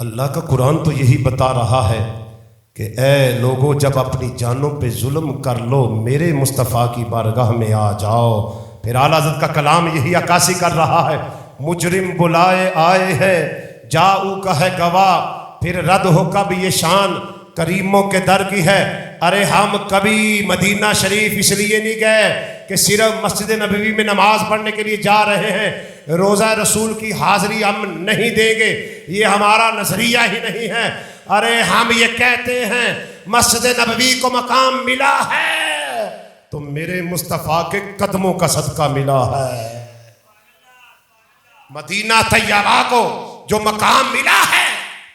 अल्लाह का कुरान तो यही बता रहा है कि ए लोगों, जब अपनी जानों पे जुल्म कर लो मेरे मुस्तफ़ा की बारगाह में आ जाओ। फिर आला हज़रत का कलाम यही अक्कासी कर रहा है, मुजरिम बुलाए आए हैं जाऊ का है गवाह, फिर रद्द हो कब ये शान करीमों के दर की है। अरे हम कभी मदीना शरीफ इसलिए नहीं गए कि सिर्फ मस्जिद नबवी में नमाज पढ़ने के लिए जा रहे हैं, रोज़ा रसूल की हाज़िरी हम नहीं देंगे, ये हमारा नजरिया ही नहीं है। अरे हम ये कहते हैं मस्जिद नबवी को मकाम मिला है तो मेरे मुस्तफ़ा के कदमों का सदका मिला है। मदीना तैयबा को जो मकाम मिला है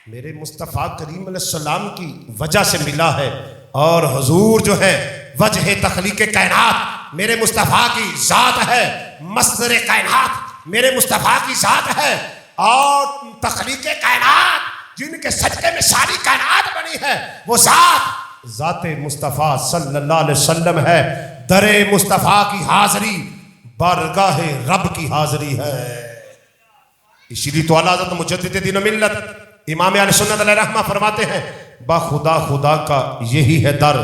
मेरे मुस्तफ़ा करीम अलैहिस्सलाम की वजह से मिला है। और हुजूर जो है वजह तख्लीक कायनात मेरे मुस्तफ़ा की ज़ात है, मस्दर कायनात मेरे मुस्तफ़ा की ज़ात है। और तख्लीक कायनात जिनके सदक़े में सारी कायनात बनी है वो ज़ात मुस्तफ़ा सल्लल्लाहु अलैहि वसल्लम है। दरे मुस्तफ़ा की हाज़िरी बारगाह रब की हाज़िरी है। इसीलिए तो आला हज़रत मुजद्दिद दीन मिल्लत इमाम अहले सुन्नत अलैहि रहमा फरमाते हैं, बाखुदा खुदा का यही है दर,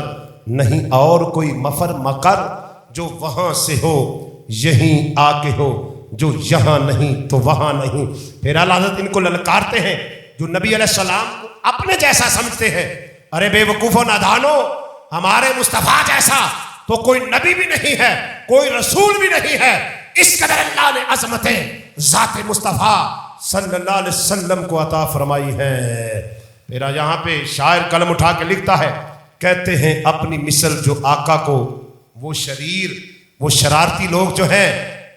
नहीं और कोई मफर मकर, जो वहां से हो यहीं आके हो, जो यहाँ नहीं तो वहां नहीं। फिर आला हज़रत इनको ललकारते हैं जो नबी अलैहिस्सलाम को अपने जैसा समझते हैं। अरे बेवकूफ़ो नादानो, हमारे मुस्तफ़ा जैसा तो कोई नबी भी नहीं है, कोई रसूल भी नहीं है। इस कदर अल्लाह ने अज़मतें ज़ात मुस्तफ़ा सल्लल्लाहु अलैहि वसल्लम को अता फरमाई है। मेरा यहाँ पे शायर कलम उठा के लिखता है, कहते हैं अपनी मिसल जो आका को वो शरीर, वो शरारती लोग जो हैं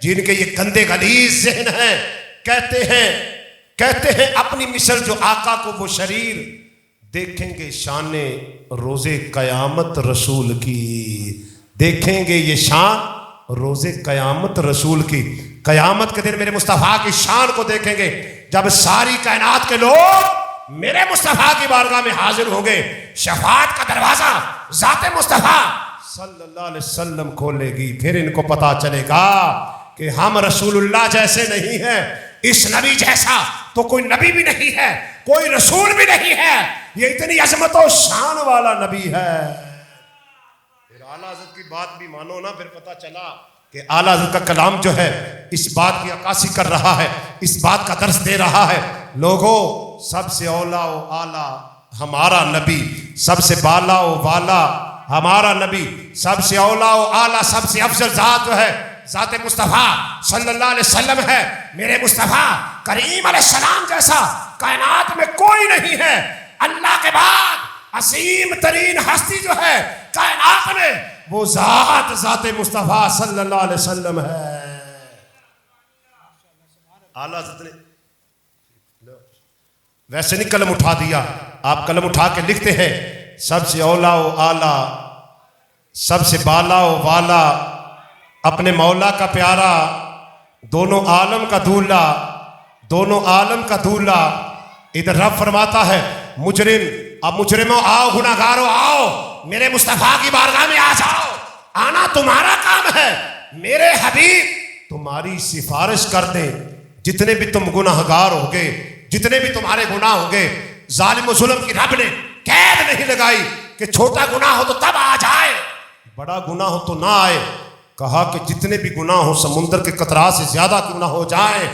जिनके ये गंदे गलीज़ ज़हन हैं, कहते हैं अपनी मिसल जो आका को वो शरीर, देखेंगे शाने रोज़े क़यामत रसूल की, देखेंगे ये शान रोज़े क़यामत रसूल की। क़यामत के दिन मेरे मुस्तफ़ा की शान को देखेंगे जब सारी कायनात के लोग मेरे मुस्तफ़ा की बारगाह में हाजिर होंगे। शफाअत का दरवाज़ा ज़ाते मुस्तफ़ा सल्लल्लाहु अलैहि वसल्लम खोलेगी। फिर इनको पता चलेगा कि हम रसूलुल्लाह जैसे नहीं हैं, इस नबी जैसा तो कोई नबी भी नहीं है, कोई रसूल भी नहीं है, ये इतनी अज़मत और शान वाला नबी है। फिर आला हज़रत की बात भी मानो ना, फिर पता चला कि आला हज़रत का कलाम जो है इस बात की अक्कासी कर रहा है, इस बात का दर्स दे रहा है, लोगों सबसे औला व आला हमारा नबी, सबसे बाला व वाला हमारा नबी, सबसे औला व आला सबसे अफजल ज़ात जो है ज़ात मुस्तफ़ा सल्लल्लाहु अलैहि वसल्लम है। मेरे मुस्तफ़ा करीम अलैहिस्सलाम जैसा कायनात में कोई नहीं है। अल्लाह के बाद असीम तरीन हस्ती जो है कायनात में वो ज़ात मुस्तफ़ा सल्लल्लाहु अलैहि वसल्लम है। आला हज़रत ने वैसे नहीं कलम उठा दिया, आप कलम उठा के लिखते हैं सबसे औला व आला सबसे बाला व वाला अपने मौला का प्यारा, दोनों आलम का दूल्हा, दोनों आलम का दूल्हा। इधर रब फरमाता है मुजरिम, अब मुजरिमों आओ, गुनाहगारों आओ, मेरे मुस्तफ़ा की बारगाह में आ जाओ। आना तुम्हारा काम है, मेरे हबीब तुम्हारी सिफारिश कर दें। जितने भी तुम गुनाहगार होगे, जितने भी तुम्हारे गुनाह होंगे, जालिम जुल्म की रब ने कैद नहीं लगाई कि छोटा गुनाह हो तो तब आ जाए, बड़ा गुनाह हो तो ना आए। कहा कि जितने भी गुनाह हो समुंदर के कतरा से ज्यादा क्यों ना हो जाए,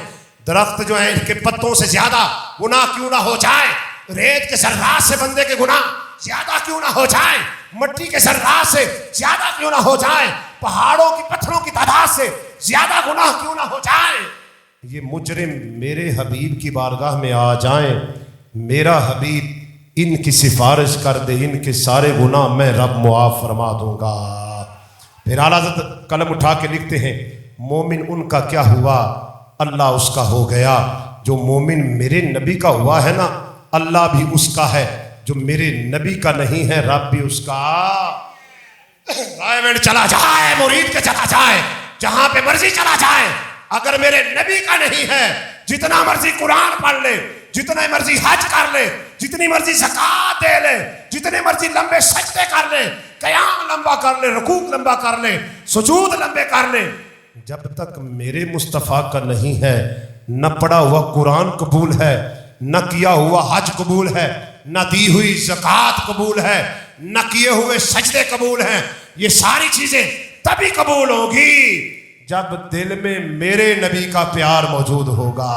दरख्त जो है इनके पत्तों से ज्यादा गुनाह क्यों ना हो जाए, रेत के जर्रात से बंदे के गुनाह ज्यादा क्यों ना हो जाए, मट्टी के जर्रात से ज्यादा क्यों ना हो जाए, पहाड़ों की पत्थरों की तादाद से ज्यादा गुनाह क्यों ना हो जाए, ये मुजरिम मेरे हबीब की बारगाह में आ जाएं, मेरा हबीब इनकी सिफारिश कर दे, इनके सारे गुनाह मैं रब मुआफ फरमा दूंगा। फिर आला हज़रत कलम उठा के लिखते हैं मोमिन उनका क्या हुआ, अल्लाह उसका हो गया। जो मोमिन मेरे नबी का हुआ है ना, अल्लाह भी उसका है। जो मेरे नबी का नहीं है, रब भी उसका। रायवेंड चला जाए, मुरीद के चला जाए, जहां पे मर्जी चला जाए, अगर मेरे नबी का नहीं है, जितना मर्जी कुरान पढ़ ले, जितने मर्जी हज कर ले, जितनी मर्जी ज़कात दे ले, जितने मर्जी लंबे सजदे कर ले, क़याम लंबा कर ले, रुकूक लंबा कर ले, सुजूद लंबे कर ले, जब तक मेरे मुस्तफ़ा का नहीं है, न पढ़ा हुआ कुरान कबूल है, न किया हुआ हज कबूल है, न दी हुई ज़कात कबूल है, न किए हुए सजदे कबूल हैं। ये सारी चीजें तभी कबूल होगी जब दिल में मेरे नबी का प्यार मौजूद होगा।